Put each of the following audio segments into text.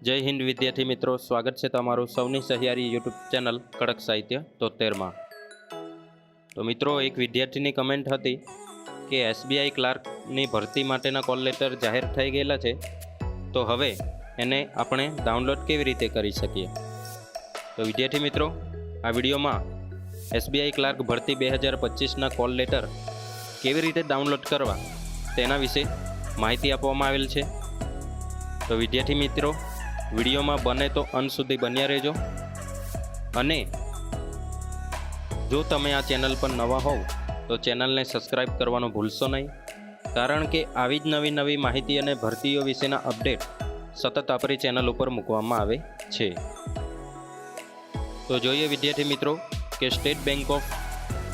જય હિન્દ વિદ્યાર્થી મિત્રો, સ્વાગત છે તમારું સૌની સહિયારી યુટ્યુબ ચેનલ કડક સાહિત્ય 73માં। તો મિત્રો, એક વિદ્યાર્થીની કમેન્ટ હતી કે એસબીઆઈ ક્લાર્કની ભરતી માટેના કોલ લેટર જાહેર થઈ ગયેલા છે, તો હવે એને આપણે ડાઉનલોડ કેવી રીતે કરી શકીએ। તો વિદ્યાર્થી મિત્રો, આ વિડીયોમાં એસબીઆઈ ક્લાર્ક ભરતી 2025ના કોલ લેટર કેવી રીતે ડાઉનલોડ કરવા તેના વિશે માહિતી આપવામાં આવેલ છે। તો વિદ્યાર્થી મિત્રો, વિડીયોમાં બને તો અંત સુધી બન્યા રહેજો, અને જો તમે આ ચેનલ પર નવા હોવ તો ચેનલને સબસ્ક્રાઈબ કરવાનું ભૂલશો નહીં, કારણ કે આવી જ નવી માહિતી અને ભરતીઓ વિશેના અપડેટ સતત આપણી ચેનલ ઉપર મૂકવામાં આવે છે। તો જોઈએ વિદ્યાર્થી મિત્રો કે state bank of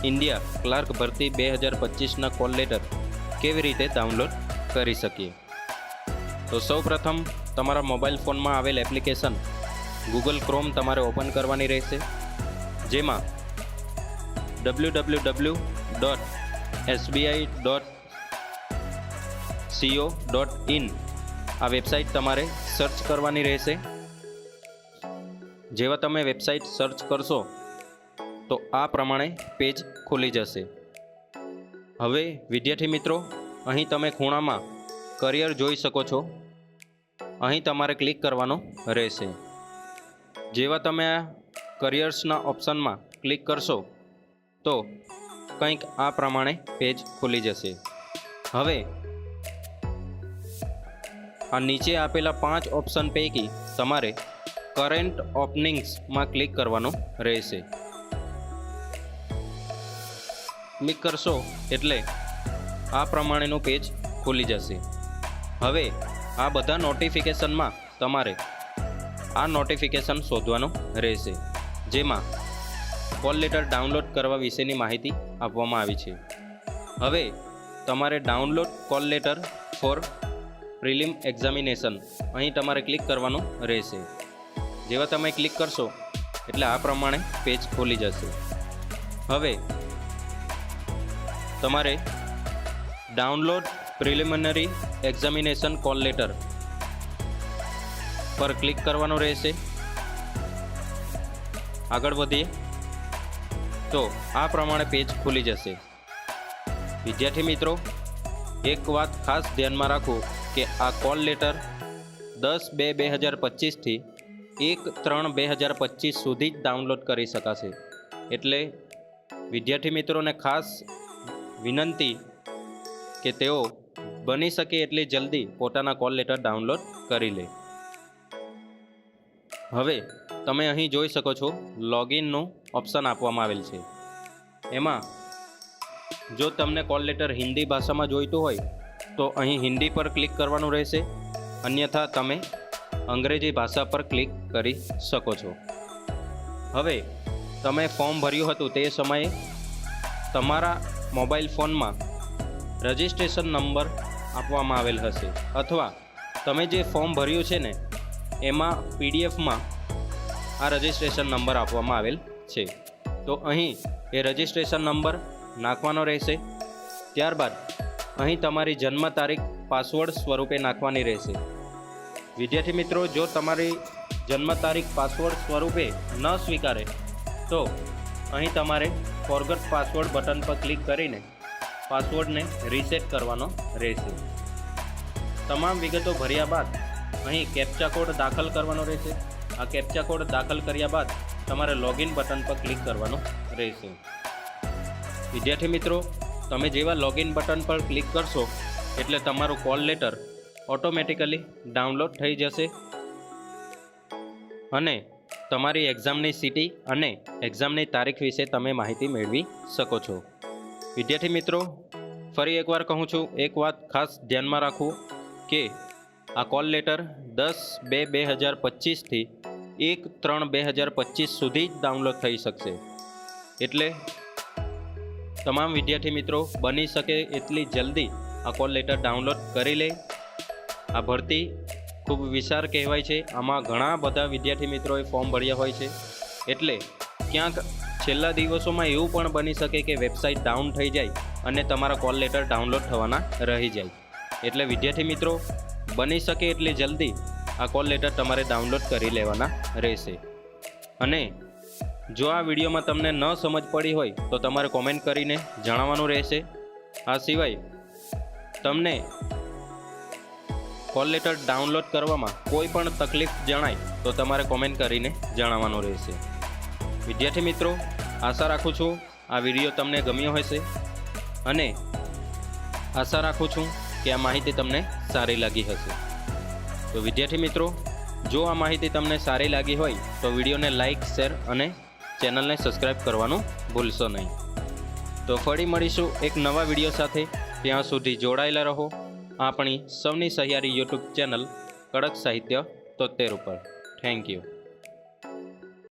India clerk ભરતી 2025ના કોલ લેટર કેવી રીતે ડાઉનલોડ કરી શકીએ। તો સૌપ્રથમ તમારા મોબાઈલ ફોનમાં આવેલ એપ્લિકેશન ગૂગલ ક્રોમ તમારે ઓપન કરવાની રહેશે, જેમાં www.sbi.co.in આ વેબસાઇટ તમારે સર્ચ કરવાની રહેશે। જેવા તમે વેબસાઇટ સર્ચ કરશો તો આ પ્રમાણે પેજ ખુલી જશે। હવે વિદ્યાર્થી મિત્રો, અહીં તમે ખૂણામાં કરિયર જોઈ શકો છો, અહીં તમારે ક્લિક કરવાનું રહેશે। જેવા તમે આ કરિયર્સના ઓપ્શનમાં ક્લિક કરશો તો કંઈક આ પ્રમાણે પેજ ખુલી જશે। હવે આ નીચે આપેલા 5 ઓપ્શન પૈકી તમારે કરંટ ઓપનિંગ્સમાં ક્લિક કરવાનું રહેશે। ક્લિક કરશો એટલે આ પ્રમાણેનું પેજ ખુલી જશે। હવે આ બધા નોટિફિકેશનમાં તમારે આ નોટિફિકેશન શોધવાનું રહેશે, જેમાં કોલ લેટર ડાઉનલોડ કરવા વિશેની માહિતી આપવામાં આવી છે। હવે તમારે download call letter four prelim examination અહીં તમારે ક્લિક કરવાનું રહેશે। જેવા તમે ક્લિક કરશો એટલે આ પ્રમાણે પેજ ખોલી જશે। હવે તમારે download preliminary examination call letter પર ક્લિક કરવાનું રહેશે। આગળ વધીએ તો આ પ્રમાણે પેજ ખુલી જશે। વિદ્યાર્થી મિત્રો, એક વાત ખાસ ધ્યાનમાં રાખો કે આ કોલ લેટર 10/2/2025થી 1/3/2025 સુધી જ ડાઉનલોડ કરી શકાશે। એટલે વિદ્યાર્થી મિત્રોને ખાસ વિનંતી કે તેઓ બની શકે એટલી જલ્દી પોતાના કોલ લેટર ડાઉનલોડ કરી લે। હવે તમે અહીં જોઈ શકો છો, લોગિનનું ઓપ્શન આપવામાં આવેલ છે। એમાં જો તમને કોલ લેટર હિન્દી ભાષામાં જોઈતું હોય તો અહીં હિન્દી પર ક્લિક કરવાનું રહેશે, અન્યથા તમે અંગ્રેજી ભાષા પર ક્લિક કરી શકો છો। હવે તમે ફોર્મ ભર્યું હતું તે સમયે તમારા મોબાઈલ ફોનમાં રજિસ્ટ્રેશન નંબર આપવામાં આવેલ હશે, અથવા તમે જે ફોર્મ ભર્યું છે ને એમાં પીડીએફમાં આ રજિસ્ટ્રેશન નંબર આપવામાં આવેલ છે। તો અહીં એ રજિસ્ટ્રેશન નંબર નાખવાનો રહેશે। ત્યારબાદ અહીં તમારી જન્મ તારીખ પાસવર્ડ સ્વરૂપે નાખવાની રહેશે। વિદ્યાર્થી મિત્રો, જો તમારી જન્મ તારીખ પાસવર્ડ સ્વરૂપે ન સ્વીકારે તો અહીં તમારે ફોરગેટ પાસવર્ડ બટન પર ક્લિક કરીને પાસવર્ડને રીસેટ કરવાનો રહેશે। તમામ વિગતો ભર્યા બાદ અહીં કેપ્ચા કોડ દાખલ કરવાનો રહેશે। આ કેપ્ચા કોડ દાખલ કર્યા બાદ તમારે લોગિન બટન પર ક્લિક કરવાનું રહેશે। વિદ્યાર્થી મિત્રો, તમે જેવા લોગિન બટન પર ક્લિક કરશો એટલે તમારું કોલ લેટર ઓટોમેટિકલી ડાઉનલોડ થઈ જશે, અને તમારી એક્ઝામની સિટી અને એક્ઝામની તારીખ વિશે તમે માહિતી મેળવી શકો છો। વિદ્યાર્થી મિત્રો, ફરી એકવાર કહું છું, એક વાત ખાસ ધ્યાનમાં રાખવું કે આ કોલ લેટર 10/2/2025થી 1/3/2025 સુધી જ ડાઉનલોડ થઈ શકશે। એટલે તમામ વિદ્યાર્થી મિત્રો બની શકે એટલી જલ્દી આ કોલ લેટર ડાઉનલોડ કરી લે। આ ભરતી ખૂબ વિશાળ કહેવાય છે, આમાં ઘણા બધા વિદ્યાર્થી મિત્રોએ ફોર્મ ભર્યા હોય છે, એટલે ક્યાંક છેલ્લા દિવસોમાં એવું પણ બની શકે કે વેબસાઇટ ડાઉન થઈ જાય અને તમારા કોલ લેટર ડાઉનલોડ થવાના રહી જાય। એટલે વિદ્યાર્થી મિત્રો, બની શકે એટલી જલ્દી આ કોલ લેટર તમારે ડાઉનલોડ કરી લેવાના રહેશે. અને જો આ વિડીયોમાં તમને ન સમજ પડી હોય તો તમારે કોમેન્ટ કરીને જણાવવાનું રહેશે. આ સિવાય તમને કોલ લેટર ડાઉનલોડ કરવામાં કોઈ પણ તકલીફ જણાય તો તમારે કોમેન્ટ કરીને જણાવવાનું રહેશે. વિદ્યાર્થી મિત્રો, આશા રાખું છું આ વિડીયો તમને ગમ્યો હશે અને આશા રાખું છું કે આ માહિતી તમને સારી લાગી હશે. તો વિદ્યાર્થી મિત્રો, જો આ માહિતી તમને સારી લાગી હોય તો વિડીયોને લાઇક, શેર અને ચેનલને સબસ્ક્રાઈબ કરવાનું ભૂલશો નહીં. તો ફરી મળીશું એક નવા વિડીયો સાથે. ત્યાં સુધી જોડાયેલા રહો આપણી સૌની સહિયારી યુટ્યુબ ચેનલ કડક સાહિત્ય 73 ઉપર. Thank you.